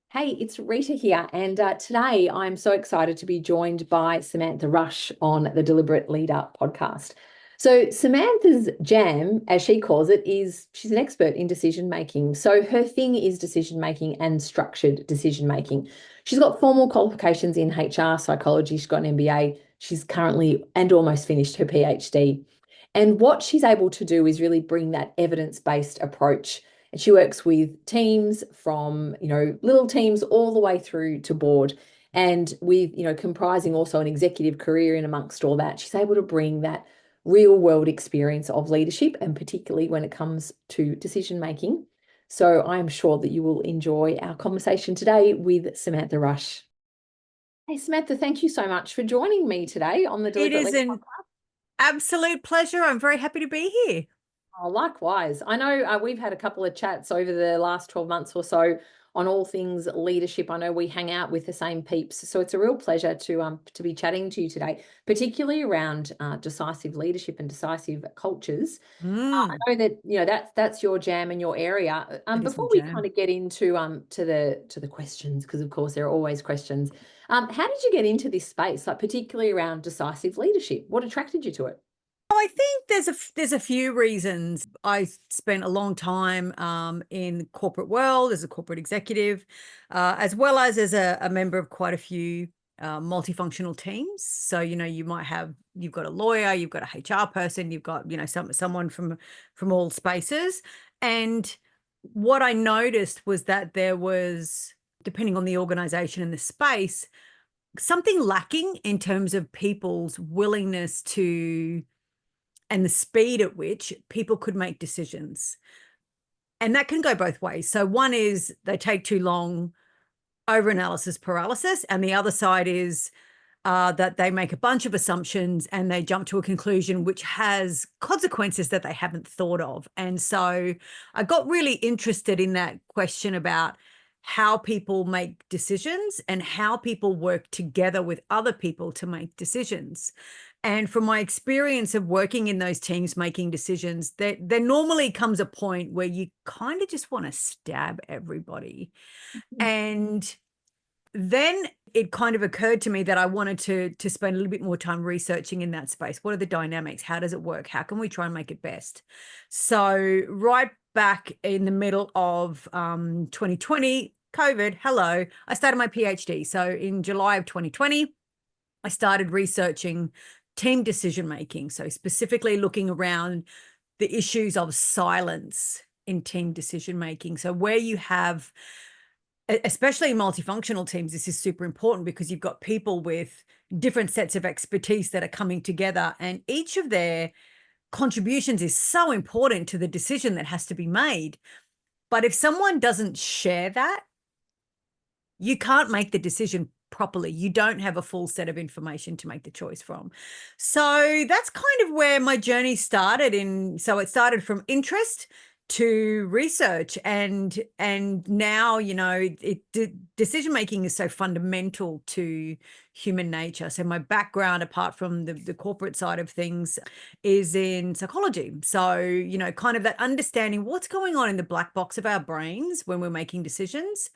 Hey, it's Rita here, and today I'm so excited to be joined by Samantha Rush on the Deliberate Leader podcast. So, Samantha's jam, as she calls it, is she's an expert in decision making. So, her thing is decision making and structured decision making. She's got formal qualifications in HR psychology, she's got an MBA, she's currently and almost finished her PhD. And what she's able to do is really bring that evidence-based approach, and she works with teams from, little teams all the way through to board. And with, comprising also an executive career in amongst all that, she's able to bring that real world experience of leadership, and particularly when it comes to decision making. So I'm sure that you will enjoy our conversation today with Samantha Rush. Hey, Samantha, thank you so much for joining me today on the It Deliberate is Leader an absolute pleasure. I'm very happy to be here. Oh, likewise. I know we've had a couple of chats over the last 12 months or so on all things leadership. I know we hang out with the same peeps, so it's a real pleasure to be chatting to you today, particularly around decisive leadership and decisive cultures. I know that that's your jam and your area. It is my Before we jam. kind of get into to the questions, because of course there are always questions. How did you get into this space, like particularly around decisive leadership? What attracted you to it? I think there's a few reasons. I spent a long time in the corporate world as a corporate executive, as well as a member of quite a few multifunctional teams. So you've got a lawyer, you've got a HR person, you've got someone from all spaces. And what I noticed was that there was, depending on the organization and the space, something lacking in terms of people's willingness to and the speed at which people could make decisions. And that can go both ways. So one is they take too long, overanalysis paralysis, and the other side is that they make a bunch of assumptions and they jump to a conclusion which has consequences that they haven't thought of. And so I got really interested in that question about how people make decisions and how people work together with other people to make decisions. And from my experience of working in those teams making decisions, there normally comes a point where you kind of just want to stab everybody. And then it kind of occurred to me that I wanted to spend a little bit more time researching in that space. What are the dynamics? How does it work? How can we try and make it best? So right back in the middle of 2020, COVID, hello, I started my PhD. So in July of 2020, I started researching team decision-making. So specifically looking around the issues of silence in team decision-making. So where you have, especially in multifunctional teams, this is super important because you've got people with different sets of expertise that are coming together, and each of their contributions is so important to the decision that has to be made. But if someone doesn't share that, you can't make the decision properly. You don't have a full set of information to make the choice from. So that's kind of where my journey started. So it started from interest to research, and now decision making is so fundamental to human nature. So my background, apart from the corporate side of things, is in psychology. So kind of that understanding what's going on in the black box of our brains when we're making decisions.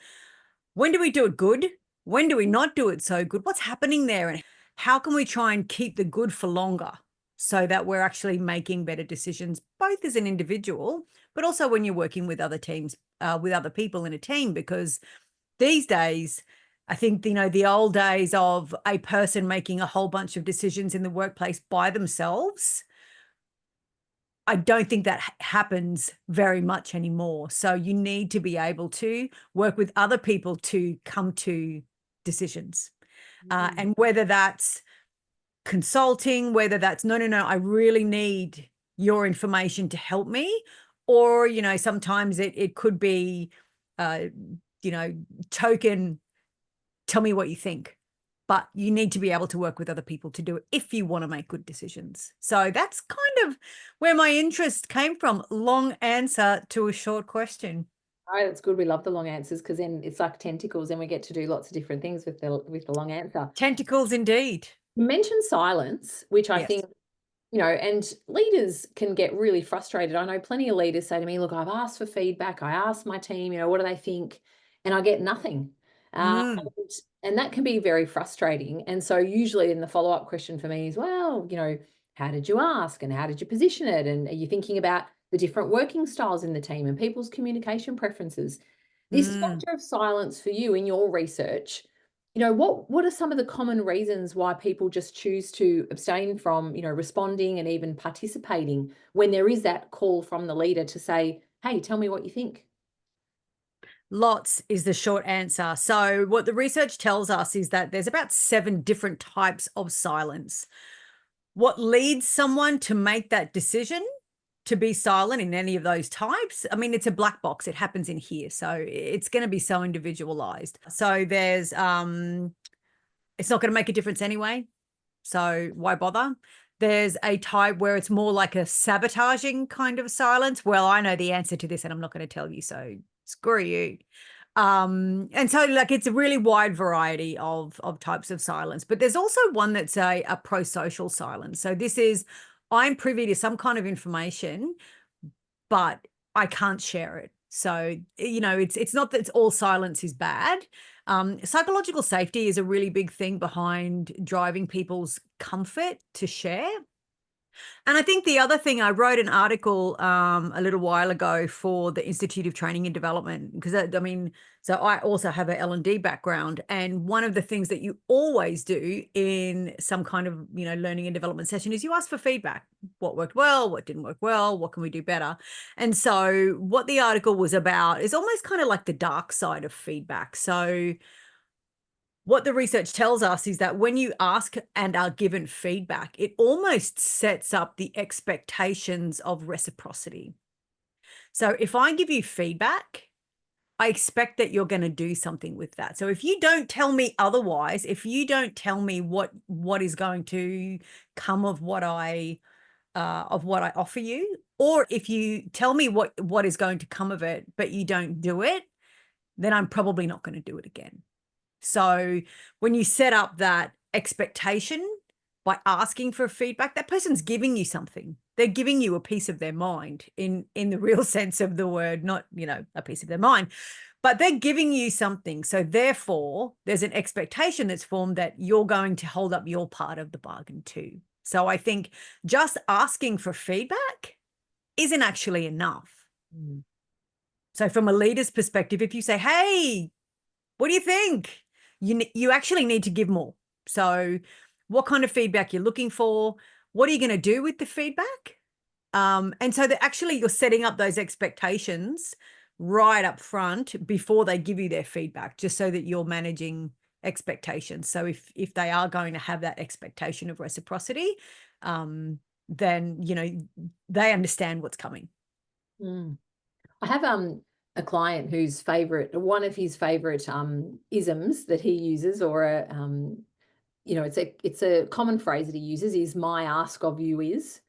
When do we do it good? When do we not do it so good? What's happening there? And how can we try and keep the good for longer so that we're actually making better decisions, both as an individual, but also when you're working with other teams, with other people in a team? Because these days, I think, the old days of a person making a whole bunch of decisions in the workplace by themselves, I don't think that happens very much anymore. So you need to be able to work with other people to come to decisions. And whether that's consulting, whether that's, no, I really need your information to help me. Or, sometimes it could be, token, tell me what you think. But you need to be able to work with other people to do it if you want to make good decisions. So that's kind of where my interest came from. Long answer to a short question. Oh, that's good. We love the long answers because then it's like tentacles and we get to do lots of different things with the long answer. Tentacles indeed. You mentioned silence, which I Yes. think And leaders can get really frustrated. I know plenty of leaders say to me, look, I've asked for feedback. I asked my team, what do they think? And I get nothing. Mm, And that can be very frustrating. And so usually in the follow-up question for me is, well, how did you ask and how did you position it? And are you thinking about the different working styles in the team and people's communication preferences? This mm. factor of silence for you in your research, what are some of the common reasons why people just choose to abstain from, responding and even participating when there is that call from the leader to say, hey, tell me what you think? Lots is the short answer. So, what the research tells us is that there's about 7 different types of silence. What leads someone to make that decision to be silent in any of those types? I mean, it's a black box. It happens in here. So, it's going to be so individualized. So, there's it's not going to make a difference anyway. So, why bother? There's a type where it's more like a sabotaging kind of silence. Well, I know the answer to this and I'm not going to tell you. So, screw you. And so like it's a really wide variety of types of silence, but there's also one that's a pro-social silence. So this is, I'm privy to some kind of information, but I can't share it. So, it's not that it's all silence is bad. Psychological safety is a really big thing behind driving people's comfort to share. And I think the other thing, I wrote an article a little while ago for the Institute of Training and Development, because so I also have an L&D background. And one of the things that you always do in some kind of, learning and development session is you ask for feedback. What worked well, what didn't work well, what can we do better? And so what the article was about is almost kind of like the dark side of feedback. So what the research tells us is that when you ask and are given feedback, it almost sets up the expectations of reciprocity. So if I give you feedback, I expect that you're going to do something with that. So if you don't tell me otherwise, if you don't tell me what is going to come of what I offer you, or if you tell me what is going to come of it, but you don't do it, then I'm probably not going to do it again. So when you set up that expectation by asking for feedback, that person's giving you something. They're giving you a piece of their mind in the real sense of the word, not, a piece of their mind, but they're giving you something. So therefore, there's an expectation that's formed that you're going to hold up your part of the bargain too. So I think just asking for feedback isn't actually enough. Mm. So from a leader's perspective, if you say, hey, what do you think? You actually need to give more. So what kind of feedback you're looking for? What are you going to do with the feedback? And so that actually you're setting up those expectations right up front before they give you their feedback, just so that you're managing expectations. So if they are going to have that expectation of reciprocity, then they understand what's coming. Mm. I have a client whose one of his favorite isms that he uses, or it's a common phrase that he uses, is my ask of you is.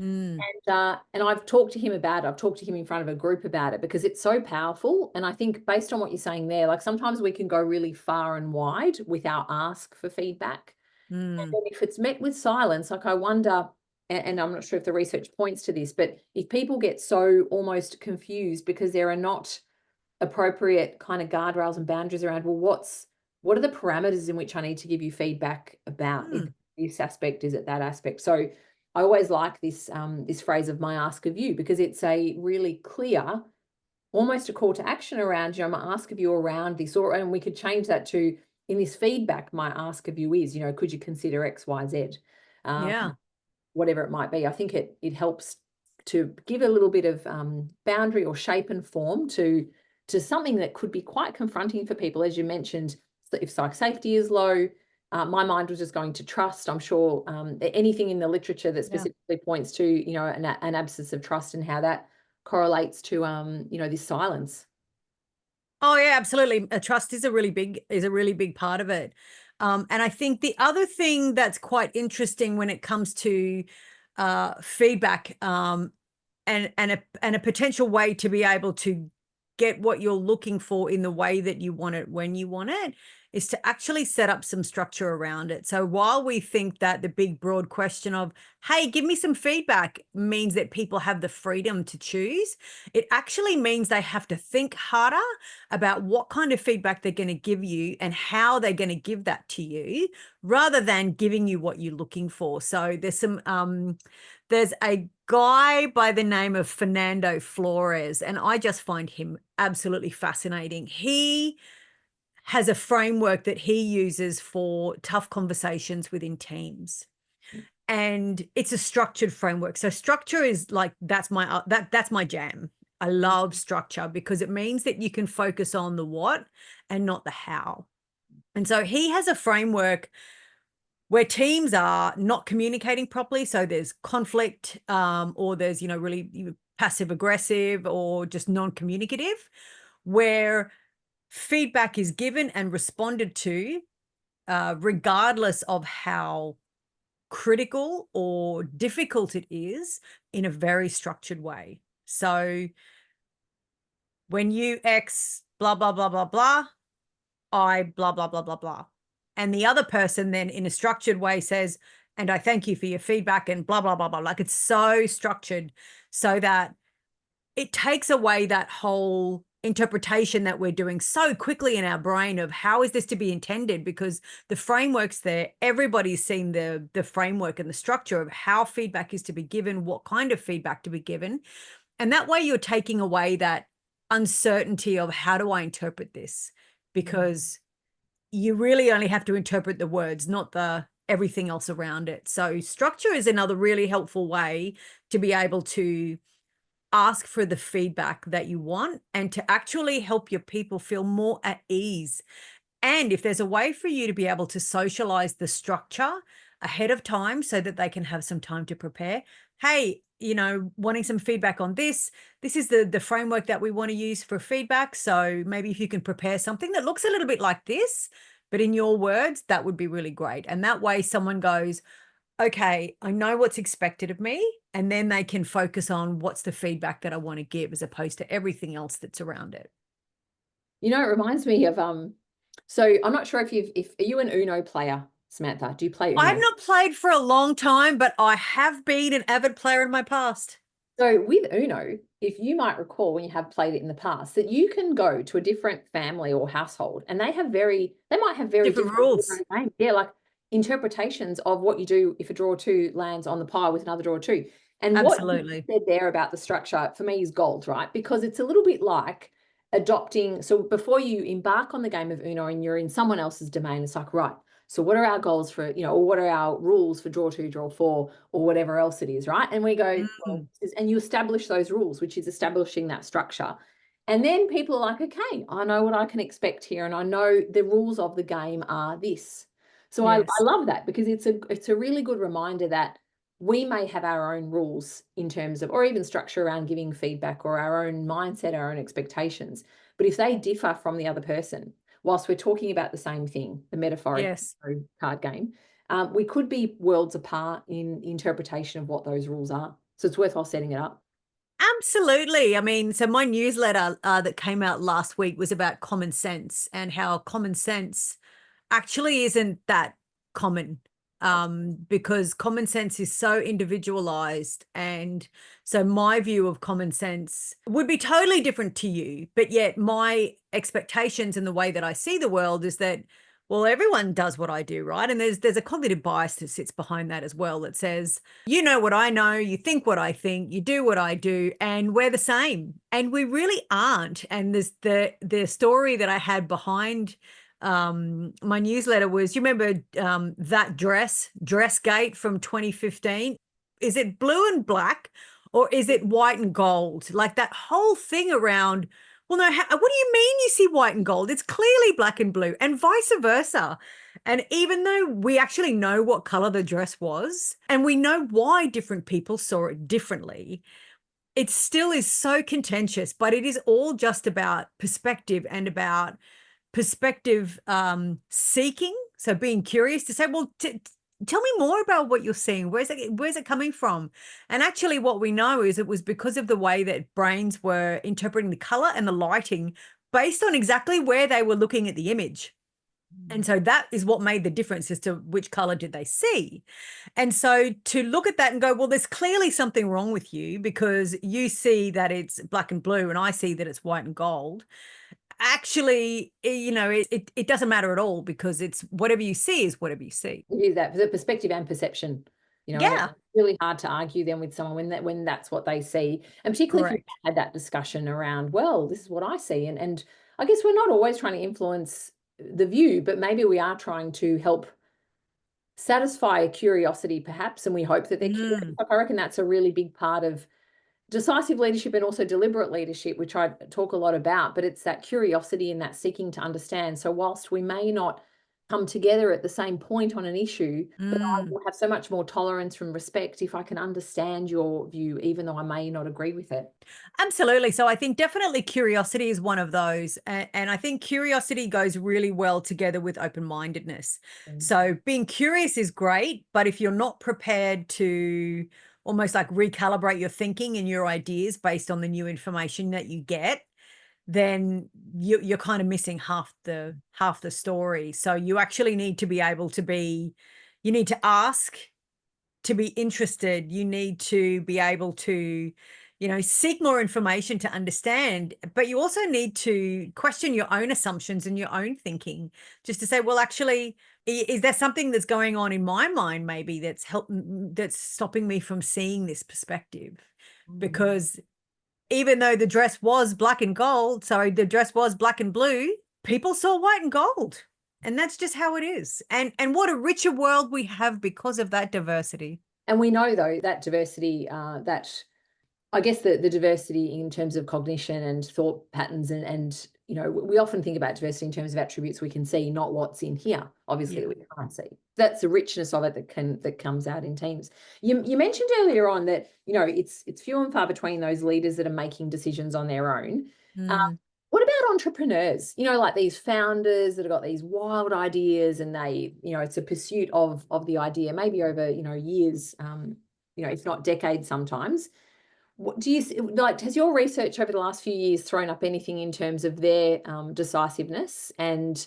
Mm, And I've talked to him about it. I've talked to him in front of a group about it because it's so powerful. And I think based on what you're saying there, like sometimes we can go really far and wide with our ask for feedback. And mm, then if it's met with silence, like I wonder, and I'm not sure if the research points to this, but if people get so almost confused because there are not appropriate kind of guardrails and boundaries around, well, what are the parameters in which I need to give you feedback about? Is mm. it this aspect? Is it that aspect? So I always like this this phrase of my ask of you, because it's a really clear, almost a call to action around, my ask of you around this, and we could change that to, in this feedback, my ask of you is, could you consider X, Y, Z? Yeah. Whatever it might be. I think it helps to give a little bit of boundary or shape and form to something that could be quite confronting for people. As you mentioned, if psych safety is low, my mind was just going to trust. I'm sure anything in the literature that specifically points to, an absence of trust and how that correlates to, this silence. Oh yeah, absolutely. Trust is a really big part of it. And I think the other thing that's quite interesting when it comes to feedback, and a potential way to be able to get what you're looking for in the way that you want it when you want it, is to actually set up some structure around it. So while we think that the big broad question of, hey, give me some feedback means that people have the freedom to choose, it actually means they have to think harder about what kind of feedback they're going to give you and how they're going to give that to you, rather than giving you what you're looking for. So there's a guy by the name of Fernando Flores, and I just find him absolutely fascinating. He has a framework that he uses for tough conversations within teams. And it's a structured framework. So structure is like, that's my jam. I love structure because it means that you can focus on the what and not the how. And so he has a framework where teams are not communicating properly. So there's conflict, or there's, really passive aggressive or just non-communicative, where feedback is given and responded to, regardless of how critical or difficult it is, in a very structured way. So when you X blah, blah, blah, blah, blah, I blah, blah, blah, blah, blah. And the other person then in a structured way says, and I thank you for your feedback and blah, blah, blah, blah. Like, it's so structured so that it takes away that whole interpretation that we're doing so quickly in our brain of how is this to be intended, because the framework's there. Everybody's seen the framework and the structure of how feedback is to be given, what kind of feedback to be given. And that way you're taking away that uncertainty of how do I interpret this, because you really only have to interpret the words, not the everything else around it. So structure is another really helpful way to be able to ask for the feedback that you want and to actually help your people feel more at ease. And if there's a way for you to be able to socialize the structure ahead of time so that they can have some time to prepare, hey, wanting some feedback on this is the framework that we want to use for feedback. So maybe if you can prepare something that looks a little bit like this, but in your words, that would be really great. And that way someone goes, okay, I know what's expected of me. And then they can focus on what's the feedback that I want to give, as opposed to everything else that's around it. It reminds me of, so I'm not sure if are you an Uno player, Samantha? Do you play Uno? I have not played for a long time, but I have been an avid player in my past. So with Uno, if you might recall when you have played it in the past, that you can go to a different family or household and they might have very different rules. Games. Yeah, like interpretations of what you do if a draw two lands on the pile with another draw two. And absolutely, what you said there about the structure for me is gold, right? Because it's a little bit like adopting. So before you embark on the game of Uno and you're in someone else's domain, it's like, right, so what are our goals for, or what are our rules for draw two, draw four, or whatever else it is, right? And we go, well, and you establish those rules, which is establishing that structure. And then people are like, okay, I know what I can expect here. And I know the rules of the game are this. So yes. I love that, because it's a really good reminder that we may have our own rules in terms of, or even structure around giving feedback, or our own mindset, our own expectations. But if they differ from the other person, whilst we're talking about the same thing, the metaphoric card game, we could be worlds apart in interpretation of what those rules are. So it's worthwhile setting it up. Absolutely. I mean, so my newsletter that came out last week was about common sense, and how common sense actually isn't that common, because common sense is so individualized. And so my view of common sense would be totally different to you, but yet my expectations and the way that I see the world is that, well, everyone does what I do, right? And there's a cognitive bias that sits behind that as well, that says, you know what I know, you think what I think, you do what I do, and we're the same. And we really aren't. And there's the story that I had behind my newsletter was, you remember that Dressgate from 2015? Is it blue and black, or is it white and gold? Like that whole thing around, well, no, what do you mean you see white and gold? It's clearly black and blue, and vice versa. And even though we actually know what color the dress was, and we know why different people saw it differently, it still is so contentious. But it is all just about perspective, and about perspective seeking. So being curious to say, well, tell me more about what you're seeing. Where's it coming from? And actually what we know is it was because of the way that brains were interpreting the color and the lighting based on exactly where they were looking at the image. And so that is what made the difference as to which color did they see. And so to look at that and go, well, there's clearly something wrong with you because you see that it's black and blue and I see that it's white and gold. Actually, it doesn't matter at all because it's whatever you see is whatever you see. Use that for the perspective and perception, and Yeah, it's really hard to argue then with someone when that's what they see. And particularly if you correct. had that discussion around, well, this is what I see. And I guess we're not always trying to influence the view, but maybe we are trying to help satisfy a curiosity perhaps, and we hope that they're curious. I reckon that's a really big part of decisive leadership and also deliberate leadership, which I talk a lot about, but it's that curiosity and that seeking to understand. So whilst we may not come together at the same point on an issue, but I will have so much more tolerance and respect if I can understand your view, even though I may not agree with it. Absolutely. So I think definitely curiosity is one of those. And I think curiosity goes really well together with open-mindedness. So being curious is great, but if you're not prepared to almost like recalibrate your thinking and your ideas based on the new information that you get, then you're kind of missing half the story. So you actually need to be able to you need to ask, to be interested, you need to be able to seek more information to understand, but you also need to question your own assumptions and your own thinking, just to say, well, actually, is there something that's going on in my mind maybe that's stopping me from seeing this perspective? Because even though the dress was black and gold, sorry, the dress was black and blue, people saw white and gold. And that's just how it is. And what a richer world we have because of that diversity. And we know, though, that diversity, that I guess the diversity in terms of cognition and thought patterns and we often think about diversity in terms of attributes we can see, not what's in here, obviously, that we can't see. That's the richness of it that comes out in teams. You mentioned earlier on that it's few and far between those leaders that are making decisions on their own. What about entrepreneurs? Like these founders that have got these wild ideas and they, it's a pursuit of the idea, maybe over years, if not decades sometimes. What do you like? Has your research over the last few years thrown up anything in terms of their decisiveness, and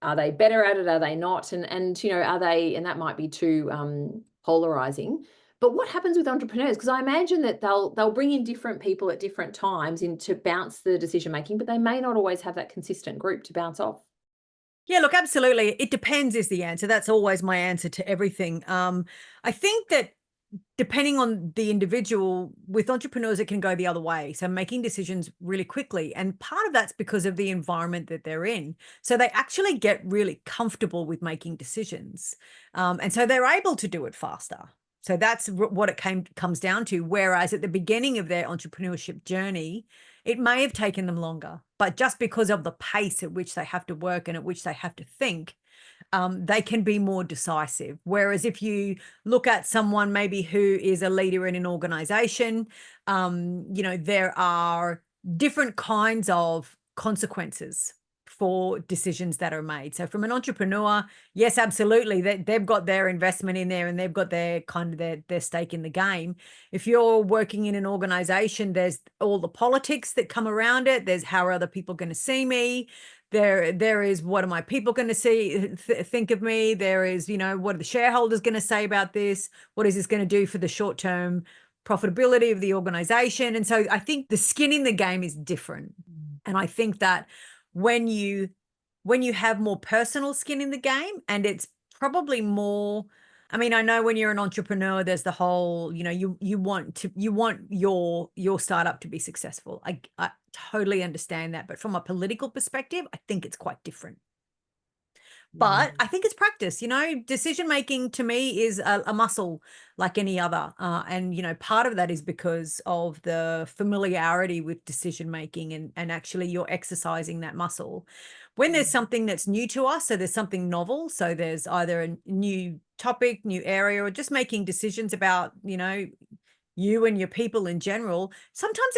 are they better at it? Are they not? And are they? And that might be too polarizing. But what happens with entrepreneurs? Because I imagine that they'll bring in different people at different times to bounce the decision making, but they may not always have that consistent group to bounce off. Yeah, look, absolutely. It depends is the answer. That's always my answer to everything. I think that depending on the individual, with entrepreneurs, it can go the other way. So making decisions really quickly. And part of that's because of the environment that they're in. So they actually get really comfortable with making decisions. And so they're able to do it faster. So that's what it comes down to. Whereas at the beginning of their entrepreneurship journey, it may have taken them longer, but just because of the pace at which they have to work and at which they have to think, they can be more decisive. Whereas if you look at someone maybe who is a leader in an organization, there are different kinds of consequences for decisions that are made. So from an entrepreneur, yes, absolutely, they've got their investment in there and they've got their kind of their stake in the game. If you're working in an organization, there's all the politics that come around it. There's how are other people going to see me? There is what are my people going to think of me? There is, what are the shareholders going to say about this? What is this going to do for the short-term profitability of the organization? And so I think the skin in the game is different. And I think that when you have more personal skin in the game, and it's probably more, I mean, I know when you're an entrepreneur, there's the whole, you want your startup to be successful. I totally understand that. But from a political perspective, I think it's quite different. But I think it's practice. Decision making to me is a muscle like any other. And part of that is because of the familiarity with decision making and actually you're exercising that muscle. When there's something that's new to us, so there's something novel, so there's either a new topic, new area, or just making decisions about, you and your people in general, sometimes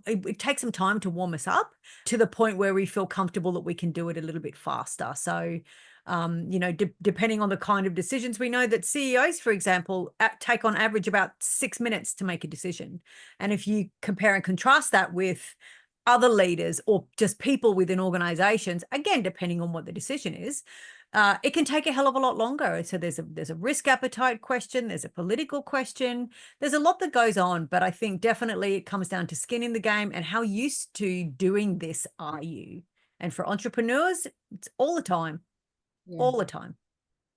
it takes some time to warm us up to the point where we feel comfortable that we can do it a little bit faster. So, depending on the kind of decisions, we know that CEOs, for example, take on average about 6 minutes to make a decision. And if you compare and contrast that with other leaders or just people within organizations, again, depending on what the decision is, it can take a hell of a lot longer. So there's a risk appetite question, there's a political question, there's a lot that goes on, but I think definitely it comes down to skin in the game and how used to doing this are you? And for entrepreneurs, it's all the time, all the time.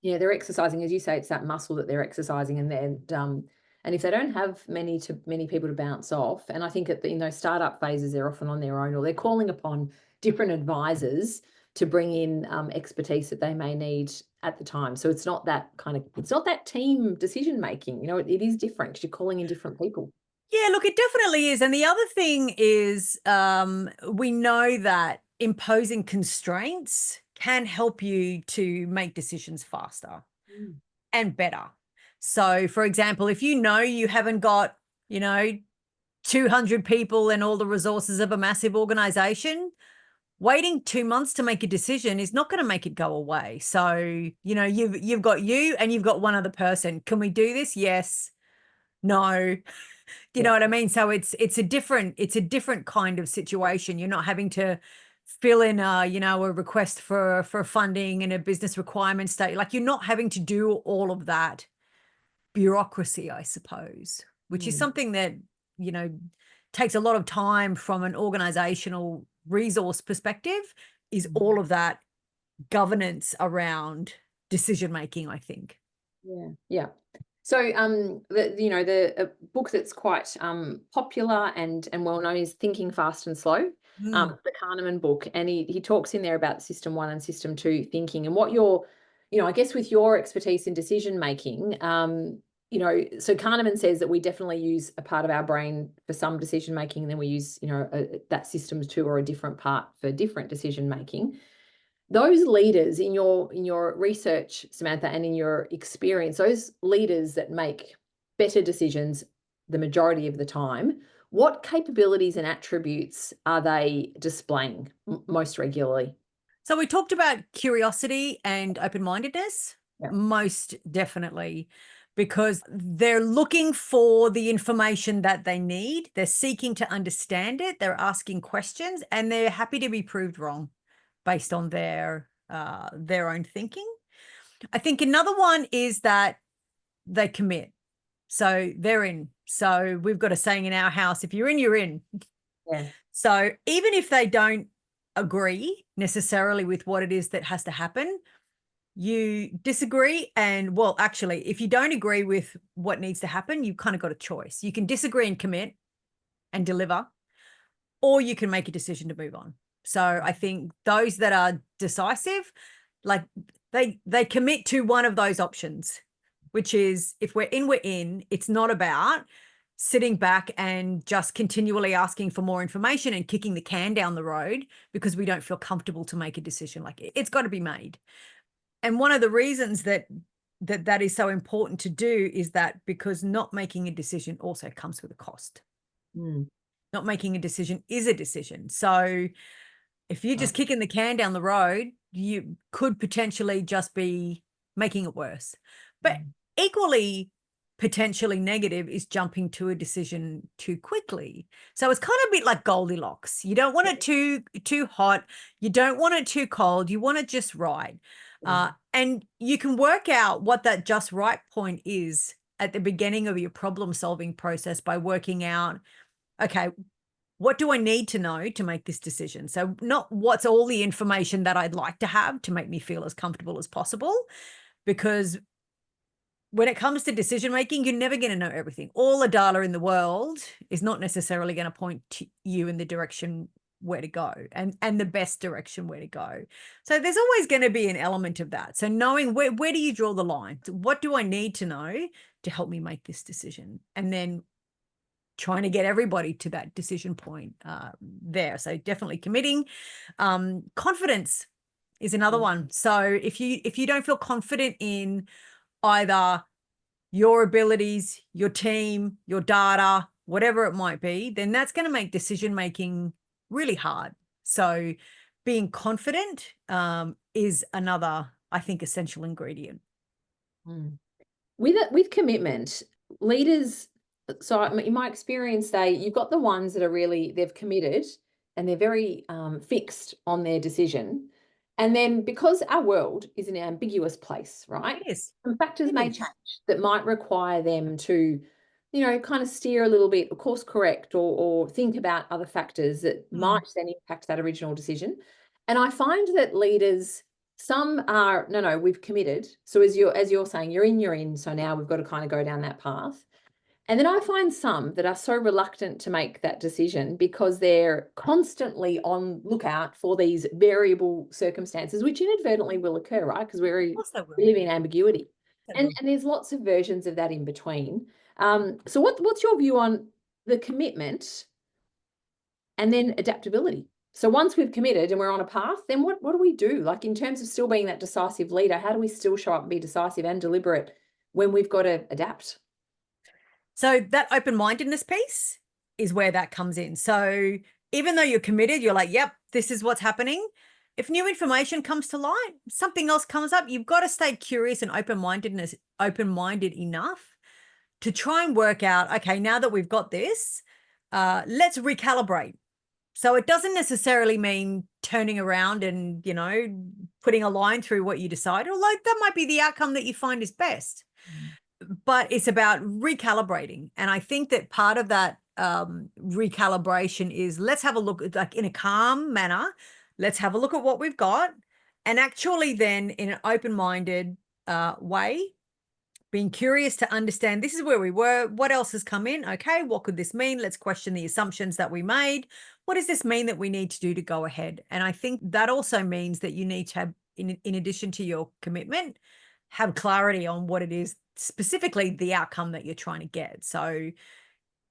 Yeah, they're exercising, as you say, it's that muscle that they're exercising, and if they don't have many people to bounce off, and I think in those startup phases, they're often on their own, or they're calling upon different advisors to bring in expertise that they may need at the time. So it's not that team decision making. It is different because you're calling in different people. Yeah, look, it definitely is. And the other thing is, we know that imposing constraints can help you to make decisions faster and better. So, for example, if you know you haven't got, 200 people and all the resources of a massive organization, waiting 2 months to make a decision is not going to make it go away. So, you've got you and you've got one other person. Can we do this? Yes. No. You know what I mean? So it's a different kind of situation. You're not having to fill in a request for funding and a business requirement state. Like, you're not having to do all of that bureaucracy, I suppose, which is something that, takes a lot of time from an organizational resource perspective, is all of that governance around decision making, I think. Yeah. So the book that's quite popular and well known is Thinking Fast and Slow, the Kahneman book, and he talks in there about system 1 and system 2 thinking, and what I guess with your expertise in decision making, so Kahneman says that we definitely use a part of our brain for some decision making, and then we use that system 2 or a different part for different decision making. Those leaders in your research, Samantha, and in your experience, those leaders that make better decisions the majority of the time, what capabilities and attributes are they displaying most regularly? So we talked about curiosity and open-mindedness, most definitely, because they're looking for the information that they need. They're seeking to understand it. They're asking questions, and they're happy to be proved wrong based on their own thinking. I think another one is that they commit. So they're in. So we've got a saying in our house, if you're in, you're in. Yeah. So even if they don't agree necessarily with what it is that has to happen, you disagree. And well, actually, if you don't agree with what needs to happen, you've kind of got a choice. You can disagree and commit and deliver, or you can make a decision to move on. So I think those that are decisive, like they commit to one of those options, which is, if we're in, we're in. It's not about sitting back and just continually asking for more information and kicking the can down the road because we don't feel comfortable to make a decision. Like, it's got to be made. And one of the reasons that is so important to do is that because not making a decision also comes with a cost. Not making a decision is a decision. So if you're just kicking the can down the road, you could potentially just be making it worse. But equally potentially negative is jumping to a decision too quickly. So it's kind of a bit like Goldilocks. You don't want it too hot. You don't want it too cold. You want it just right. And you can work out what that just right point is at the beginning of your problem solving process by working out, okay, what do I need to know to make this decision? So not what's all the information that I'd like to have to make me feel as comfortable as possible, because when it comes to decision making, you're never going to know everything. All the data in the world is not necessarily going to point to you in the direction where to go and the best direction where to go. So there's always going to be an element of that. So knowing where do you draw the line? What do I need to know to help me make this decision? And then trying to get everybody to that decision point there. So definitely committing. Confidence is another one. So if you don't feel confident in either your abilities, your team, your data, whatever it might be, then that's going to make decision making really hard. So being confident is another, I think, essential ingredient. With commitment, leaders, so in my experience, you've got the ones that are really, they've committed and they're very fixed on their decision. And then because our world is an ambiguous place, right? It is. Some factors It may is. change that might require them to, kind of steer a little bit, or course correct, or think about other factors that might then impact that original decision. And I find that leaders, some are, no, we've committed. So as you're saying, you're in. So now we've got to kind of go down that path. And then I find some that are so reluctant to make that decision because they're constantly on lookout for these variable circumstances, which inadvertently will occur, right? Because we live in ambiguity. And there's lots of versions of that in between. So what's your view on the commitment and then adaptability? So once we've committed and we're on a path, then what do we do? Like in terms of still being that decisive leader, how do we still show up and be decisive and deliberate when we've got to adapt? So that open-mindedness piece is where that comes in. So even though you're committed, you're like, yep, this is what's happening. If new information comes to light, something else comes up, you've got to stay curious and open-minded enough to try and work out, okay, now that we've got this, let's recalibrate. So it doesn't necessarily mean turning around and, putting a line through what you decide, although that might be the outcome that you find is best. But it's about recalibrating. And I think that part of that recalibration is, let's have a look, like in a calm manner, let's have a look at what we've got. And actually then in an open-minded way, being curious to understand, this is where we were, what else has come in? Okay, what could this mean? Let's question the assumptions that we made. What does this mean that we need to do to go ahead? And I think that also means that you need to have, in addition to your commitment, have clarity on what it is, specifically the outcome that you're trying to get. So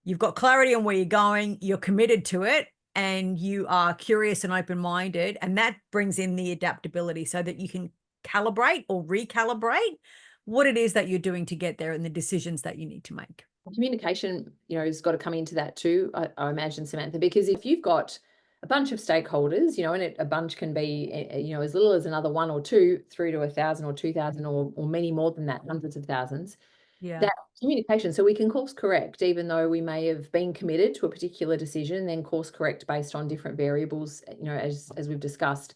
you've got clarity on where you're going, you're committed to it, and you are curious and open-minded. And that brings in the adaptability so that you can calibrate or recalibrate what it is that you're doing to get there and the decisions that you need to make. Communication, has got to come into that too, I imagine, Samantha, because if you've got a bunch of stakeholders, and a bunch can be, as little as another one or two through to 1,000 or 2,000 or many more than that, hundreds of thousands. Yeah. That communication, so we can course correct, even though we may have been committed to a particular decision, then course correct based on different variables, as we've discussed.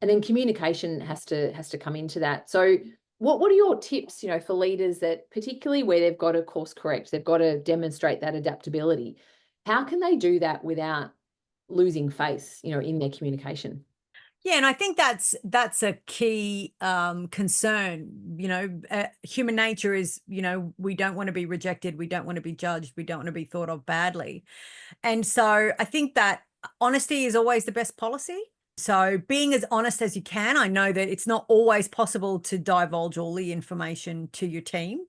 And then communication has to come into that. So what are your tips, for leaders that, particularly where they've got to course correct, they've got to demonstrate that adaptability? How can they do that without losing face, in their communication? Yeah, and I think that's a key concern. Human nature is, we don't want to be rejected, we don't want to be judged, we don't want to be thought of badly. And so I think that honesty is always the best policy. So being as honest as you can. I know that it's not always possible to divulge all the information to your team,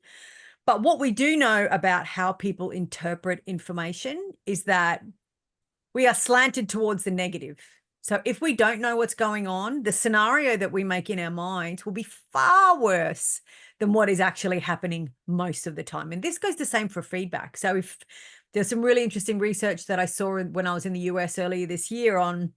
but what we do know about how people interpret information is that we are slanted towards the negative. So if we don't know what's going on, the scenario that we make in our minds will be far worse than what is actually happening most of the time. And this goes the same for feedback. So if there's some really interesting research that I saw when I was in the US earlier this year on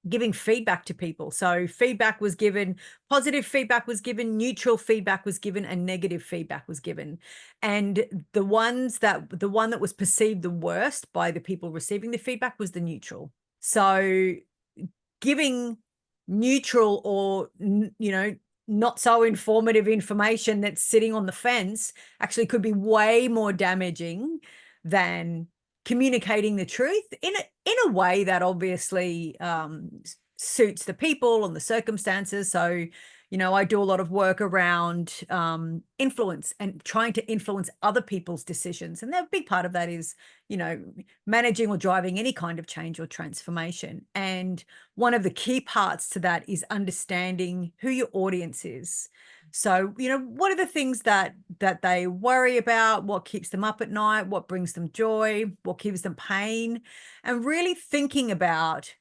giving feedback to people. So feedback was given, positive feedback was given, neutral feedback was given, and negative feedback was given. And the one that was perceived the worst by the people receiving the feedback was the neutral. So giving neutral or, not so informative information that's sitting on the fence actually could be way more damaging than communicating the truth in a way that obviously suits the people and the circumstances. So, I do a lot of work around influence and trying to influence other people's decisions. And a big part of that is, managing or driving any kind of change or transformation. And one of the key parts to that is understanding who your audience is. So, what are the things that they worry about? What keeps them up at night? What brings them joy? What gives them pain? And really thinking about,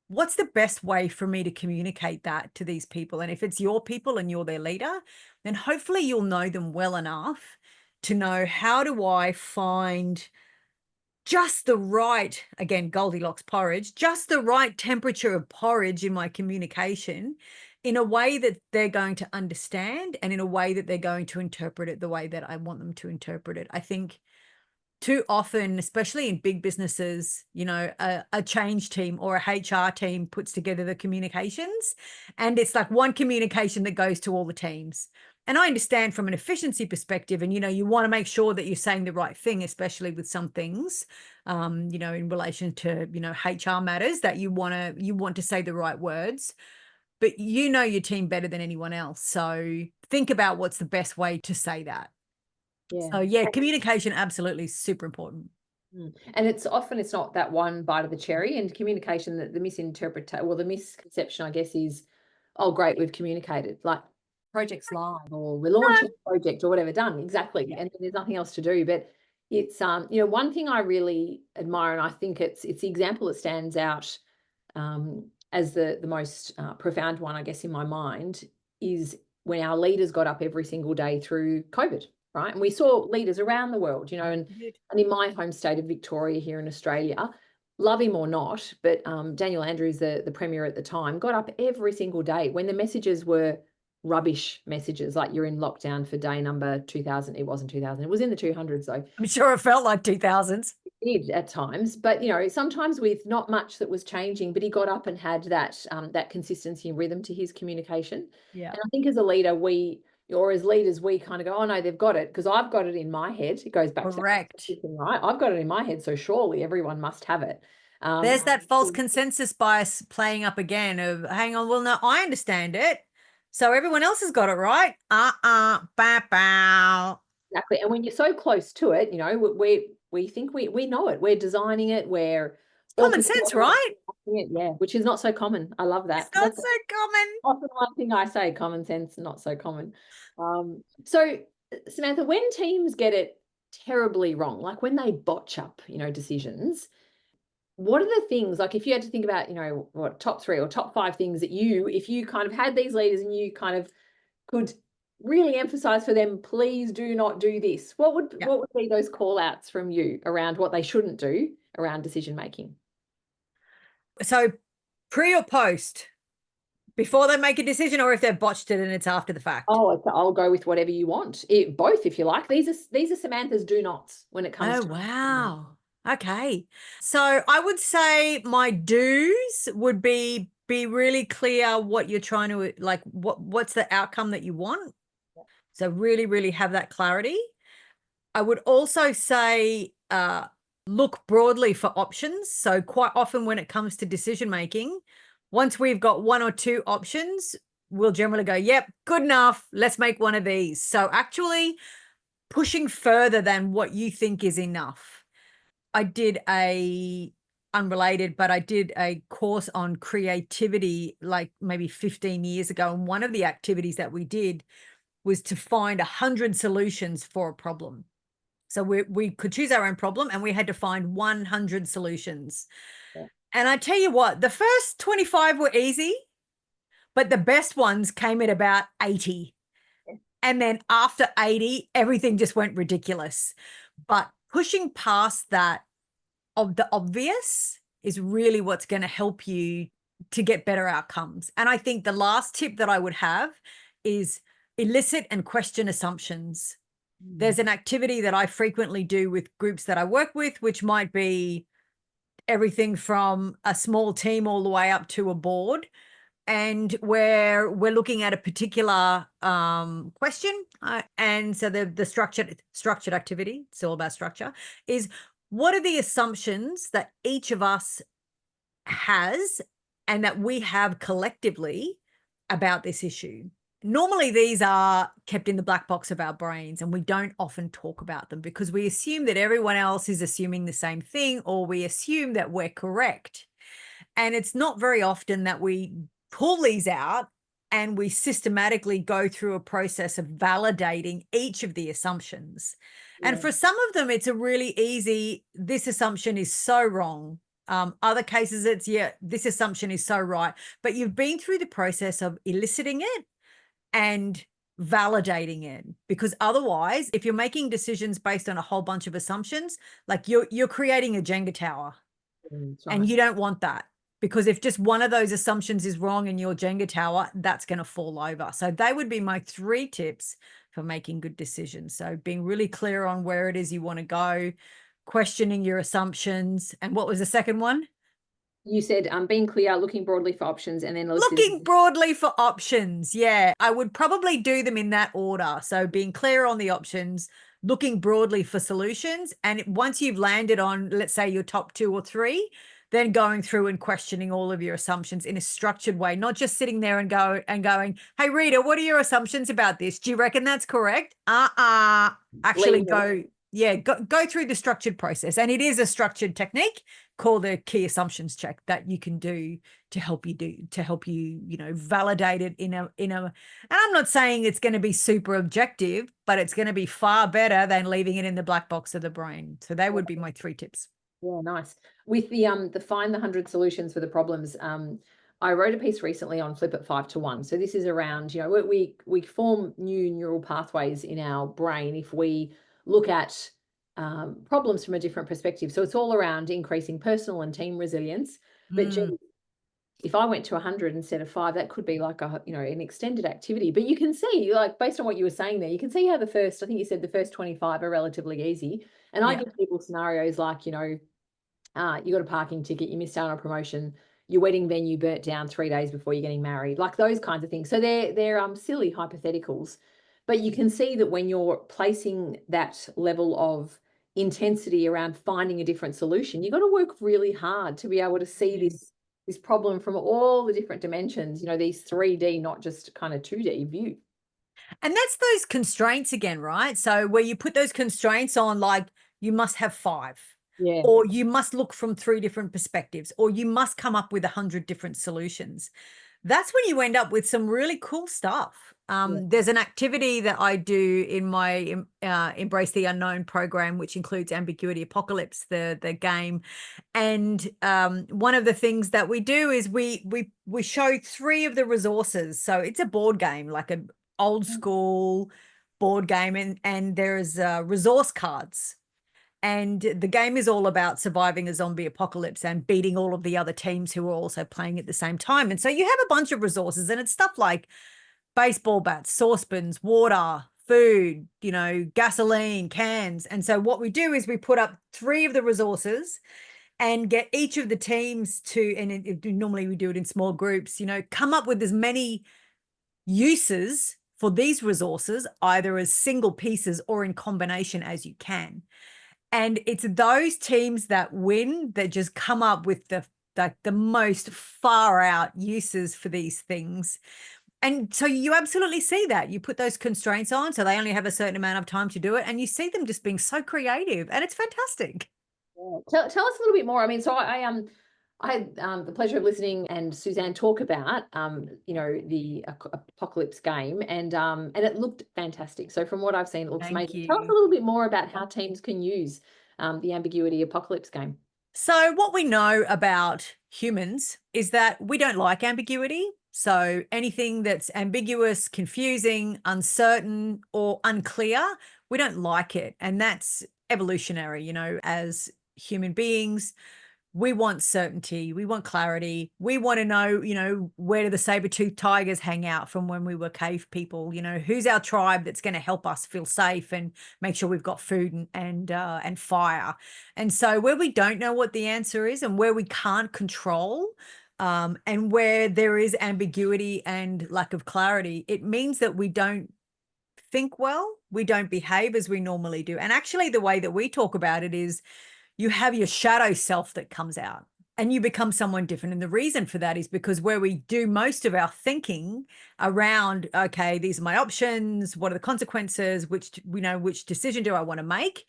what's the best way for me to communicate that to these people? And if it's your people and you're their leader, then hopefully you'll know them well enough to know, how do I find just the right, again, Goldilocks porridge, just the right temperature of porridge in my communication, in a way that they're going to understand and in a way that they're going to interpret it the way that I want them to interpret it. I think too often, especially in big businesses, a change team or a HR team puts together the communications, and it's like one communication that goes to all the teams. And I understand from an efficiency perspective, and, you want to make sure that you're saying the right thing, especially with some things, in relation to, HR matters, that you want to say the right words, but your team better than anyone else. So think about what's the best way to say that. Yeah. So yeah, communication absolutely super important. And it's not that one bite of the cherry, and communication, the the misconception, I guess, is, oh, great, we've communicated, like project's live, or we're launching a project, or whatever, done. Exactly. Yeah. And there's nothing else to do. But it's one thing I really admire, and I think it's the example that stands out as the most profound one, I guess, in my mind, is when our leaders got up every single day through COVID, right? And we saw leaders around the world, and in my home state of Victoria here in Australia, love him or not, but Daniel Andrews, the Premier at the time, got up every single day when the messages were rubbish messages, like you're in lockdown for day number 2000. It wasn't 2000. It was in the 200s, though. I'm sure it felt like 2000s. Did at times, but sometimes with not much that was changing, but he got up and had that consistency and rhythm to his communication. Yeah. And I think as a leader, as leaders, we kind of go, oh no, they've got it, because I've got it in my head. It goes back Correct. to right. I've got it in my head, so surely everyone must have it. There's that false consensus bias playing up again of, hang on, well, no, I understand it, so everyone else has got it right. Bow. Exactly. And when you're so close to it, we think we know it. We're designing it. We're common sense, right? Yeah, which is not so common. I love that. It's not so common. Often one thing I say, common sense, not so common. So Samantha, when teams get it terribly wrong, like when they botch up, decisions, what are the things, like if you had to think about, what top 3 or top 5 things that if you kind of had these leaders and you kind of could really emphasize for them, please do not do this, what would be those call outs from you around what they shouldn't do around decision making? So pre or post, before they make a decision, or if they've botched it and it's after the fact? Oh, I'll go with whatever you want. Both, if you like. These are Samantha's do nots when it comes to. Oh, wow. Okay. So I would say my do's would be really clear what you're trying to, like, what's the outcome that you want. So really, really have that clarity. I would also say look broadly for options. So quite often when it comes to decision making, once we've got 1 or 2 options, we'll generally go, yep, good enough. Let's make one of these. So actually pushing further than what you think is enough. I did unrelated, but I did a course on creativity like maybe 15 years ago. And one of the activities that we did was to find 100 solutions for a problem. So we could choose our own problem, and we had to find 100 solutions. Yeah. And I tell you what, the first 25 were easy, but the best ones came at about 80. Yeah. And then after 80, everything just went ridiculous. But pushing past that of the obvious is really what's going to help you to get better outcomes. And I think the last tip that I would have is elicit and question assumptions. There's an activity that I frequently do with groups that I work with, which might be everything from a small team all the way up to a board. And where we're looking at a particular question. And so the structured activity, it's all about structure, is what are the assumptions that each of us has and that we have collectively about this issue? Normally, these are kept in the black box of our brains, and we don't often talk about them because we assume that everyone else is assuming the same thing, or we assume that we're correct. And it's not very often that we pull these out and we systematically go through a process of validating each of the assumptions. Yeah. And for some of them, it's a really easy, this assumption is so wrong. Other cases, it's, yeah, this assumption is so right. But you've been through the process of eliciting it and validating it, because otherwise, if you're making decisions based on a whole bunch of assumptions, like you're creating a Jenga tower. Right. And you don't want that, because if just one of those assumptions is wrong in your Jenga tower, that's going to fall over. So they would be my 3 tips for making good decisions. So being really clear on where it is you want to go, questioning your assumptions. And what was the second one? You said being clear, looking broadly for options, and then Looking broadly for options. Yeah, I would probably do them in that order. So being clear on the options, looking broadly for solutions. And once you've landed on, let's say, your top 2 or 3, then going through and questioning all of your assumptions in a structured way, not just sitting there and going, hey, Rita, what are your assumptions about this? Do you reckon that's correct? Actually go through the structured process. And it is a structured technique called the key assumptions check that you can do to help you validate it and I'm not saying it's going to be super objective, but it's going to be far better than leaving it in the black box of the brain. So they would be my 3 tips. Yeah, nice. With the find the 100 solutions for the problems, I wrote a piece recently on flip it 5 to 1. So this is around, we form new neural pathways in our brain if we look at problems from a different perspective. So it's all around increasing personal and team resilience. But if I went to 100 instead of 5, that could be like an extended activity. But you can see, like, based on what you were saying there, you can see how I think you said the first 25 are relatively easy. And I give people scenarios like, you got a parking ticket, you missed out on a promotion, your wedding venue burnt down 3 days before you're getting married, like those kinds of things. So they're silly hypotheticals, but you can see that when you're placing that level of intensity around finding a different solution, you've got to work really hard to be able to see this problem from all the different dimensions, these 3D, not just kind of 2D view. And that's those constraints again, right? So where you put those constraints on, like, you must have 5. Yeah. Or you must look from 3 different perspectives, or you must come up with 100 different solutions. That's when you end up with some really cool stuff. There's an activity that I do in my Embrace the Unknown program, which includes Ambiguity Apocalypse, the game. And one of the things that we do is we show 3 of the resources. So it's a board game, like an old school board game, and there's resource cards. And the game is all about surviving a zombie apocalypse and beating all of the other teams who are also playing at the same time. And so you have a bunch of resources, and it's stuff like baseball bats, saucepans, water, food, gasoline, cans. And so what we do is we put up 3 of the resources and get each of the teams to, and normally we do it in small groups, come up with as many uses for these resources, either as single pieces or in combination as you can. And it's those teams that win that just come up with the most far out uses for these things. And so you absolutely see that. You put those constraints on, so they only have a certain amount of time to do it. And you see them just being so creative, and it's fantastic. Yeah. Tell us a little bit more. I mean, so I had the pleasure of listening and Suzanne talk about the apocalypse game, and it looked fantastic. So from what I've seen, it looks amazing. Tell us a little bit more about how teams can use the ambiguity apocalypse game. So what we know about humans is that we don't like ambiguity. So anything that's ambiguous, confusing, uncertain, or unclear, we don't like it. And that's evolutionary. As human beings, we want certainty. We want clarity. We want to know, where do the saber-toothed tigers hang out from when we were cave people? Who's our tribe that's going to help us feel safe and make sure we've got food and fire. And so where we don't know what the answer is and where we can't control, and where there is ambiguity and lack of clarity, it means that we don't think well, we don't behave as we normally do. And actually, the way that we talk about it is you have your shadow self that comes out and you become someone different. And the reason for that is because where we do most of our thinking around, okay, these are my options, what are the consequences, which decision do I want to make,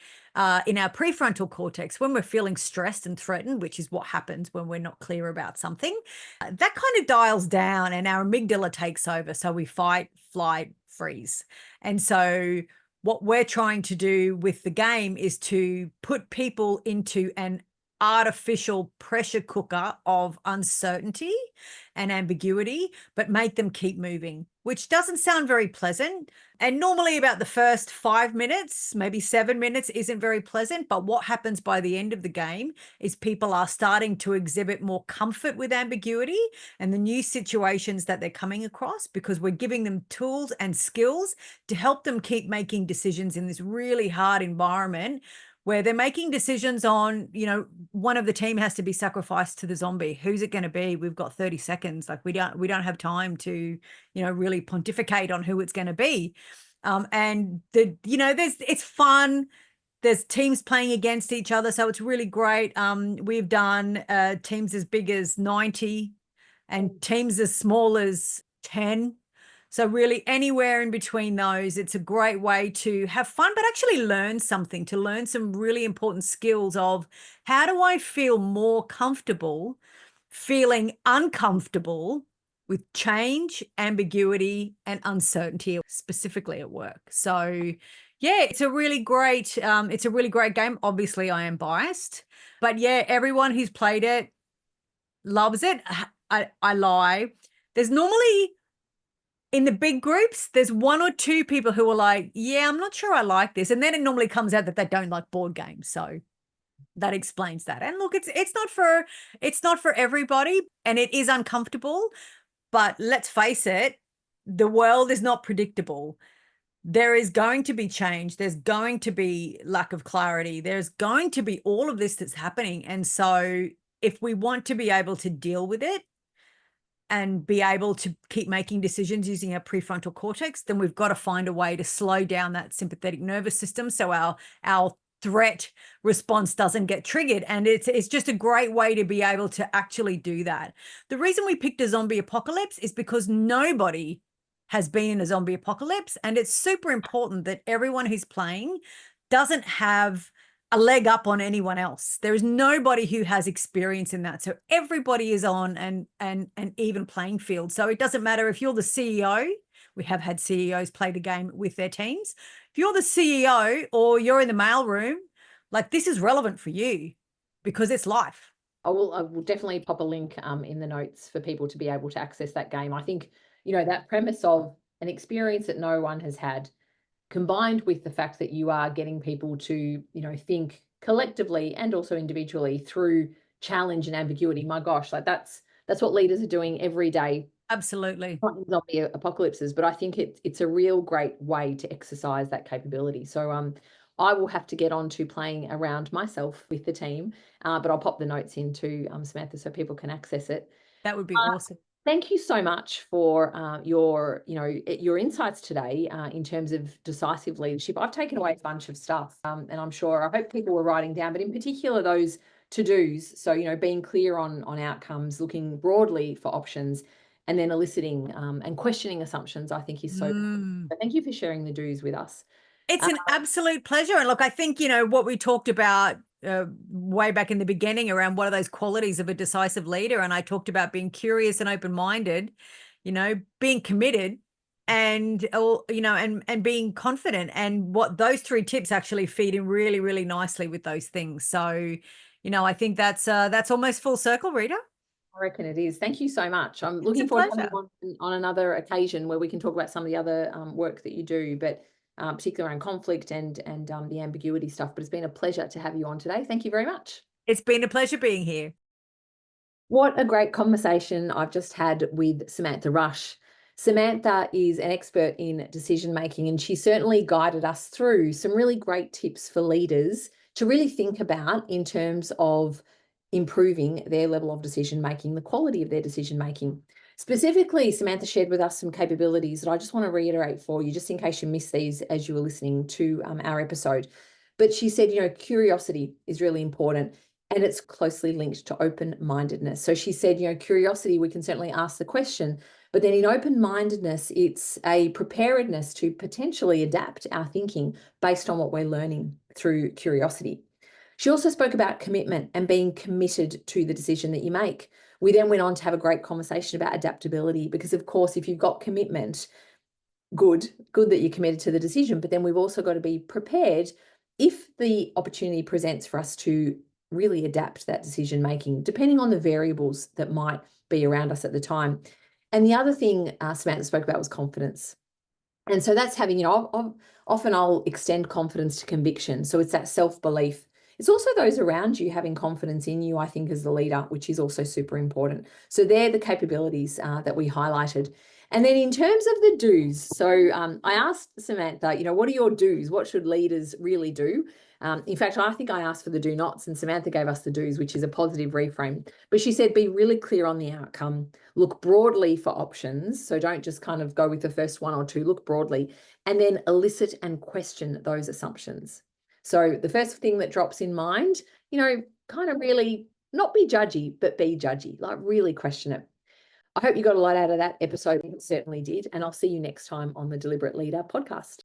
in our prefrontal cortex, when we're feeling stressed and threatened, which is what happens when we're not clear about something, that kind of dials down and our amygdala takes over. So we fight, flight, freeze. And so what we're trying to do with the game is to put people into an artificial pressure cooker of uncertainty and ambiguity, but make them keep moving, which doesn't sound very pleasant. And normally about the first 5 minutes, maybe 7 minutes, isn't very pleasant. But what happens by the end of the game is people are starting to exhibit more comfort with ambiguity and the new situations that they're coming across, because we're giving them tools and skills to help them keep making decisions in this really hard environment where they're making decisions on, one of the team has to be sacrificed to the zombie. Who's it going to be? We've got 30 seconds. Like we don't have time to, really pontificate on who it's going to be. And it's fun. There's teams playing against each other, so it's really great. We've done teams as big as 90 and teams as small as 10. So really anywhere in between those, it's a great way to have fun, but actually learn something, to learn some really important skills of how do I feel more comfortable feeling uncomfortable with change, ambiguity, and uncertainty, specifically at work. So yeah, it's a really great game. Obviously, I am biased, but yeah, everyone who's played it loves it. I lie. There's normally, in the big groups, there's one or two people who are like, yeah, I'm not sure I like this. And then it normally comes out that they don't like board games. So that explains that. And look, it's not for everybody, and it is uncomfortable, but let's face it, the world is not predictable. There is going to be change. There's going to be lack of clarity. There's going to be all of this that's happening. And so if we want to be able to deal with it and be able to keep making decisions using our prefrontal cortex, then we've got to find a way to slow down that sympathetic nervous system so our threat response doesn't get triggered. And it's just a great way to be able to actually do that. The reason we picked a zombie apocalypse is because nobody has been in a zombie apocalypse, and it's super important that everyone who's playing doesn't have a leg up on anyone else. There is nobody who has experience in that. So everybody is on an even playing field. So it doesn't matter if you're the CEO. We have had CEOs play the game with their teams. If you're the CEO or you're in the mailroom, like, this is relevant for you because it's life. I will definitely pop a link in the notes for people to be able to access that game. I think, that premise of an experience that no one has had, combined with the fact that you are getting people to, think collectively and also individually through challenge and ambiguity. My gosh, like that's what leaders are doing every day. Absolutely. Not in zombie apocalypses, but I think it's a real great way to exercise that capability. So I will have to get on to playing around myself with the team, but I'll pop the notes into Samantha so people can access it. That would be awesome. Thank you so much for your insights today in terms of decisive leadership. I've taken away a bunch of stuff, and I hope people were writing down, but in particular those to-dos. So, being clear on outcomes, looking broadly for options, and then eliciting and questioning assumptions, I think is so. So thank you for sharing the do's with us. It's an absolute pleasure. And look, I think, what we talked about way back in the beginning around what are those qualities of a decisive leader. And I talked about being curious and open-minded, being committed and being confident, and what those three tips actually feed in really, really nicely with those things. So, I think that's almost full circle, Rita. I reckon it is. Thank you so much. I'm looking forward to having you on another occasion where we can talk about some of the other work that you do, but particularly around conflict and the ambiguity stuff. But it's been a pleasure to have you on today. Thank you very much. It's been a pleasure being here. What a great conversation I've just had with Samantha Rush. Samantha is an expert in decision making, and she certainly guided us through some really great tips for leaders to really think about in terms of improving their level of decision making, the quality of their decision making. Specifically, Samantha shared with us some capabilities that I just want to reiterate for you, just in case you missed these as you were listening to our episode. But she said, curiosity is really important, and it's closely linked to open-mindedness. So she said, curiosity, we can certainly ask the question, but then in open-mindedness, it's a preparedness to potentially adapt our thinking based on what we're learning through curiosity. She also spoke about commitment and being committed to the decision that you make. We then went on to have a great conversation about adaptability, because of course, if you've got commitment, good that you're committed to the decision, but then we've also got to be prepared if the opportunity presents for us to really adapt that decision making, depending on the variables that might be around us at the time. And the other thing Samantha spoke about was confidence. And so that's having, often I'll extend confidence to conviction. So it's that self-belief. It's also those around you having confidence in you, I think, as the leader, which is also super important. So they're the capabilities that we highlighted. And then in terms of the do's, so I asked Samantha, what are your do's? What should leaders really do? In fact, I think I asked for the do nots and Samantha gave us the do's, which is a positive reframe. But she said, be really clear on the outcome, look broadly for options. So don't just kind of go with the first one or two, look broadly, and then elicit and question those assumptions. So the first thing that drops in mind, kind of really not be judgy, but be judgy, like really question it. I hope you got a lot out of that episode. It certainly did. And I'll see you next time on the Deliberate Leader podcast.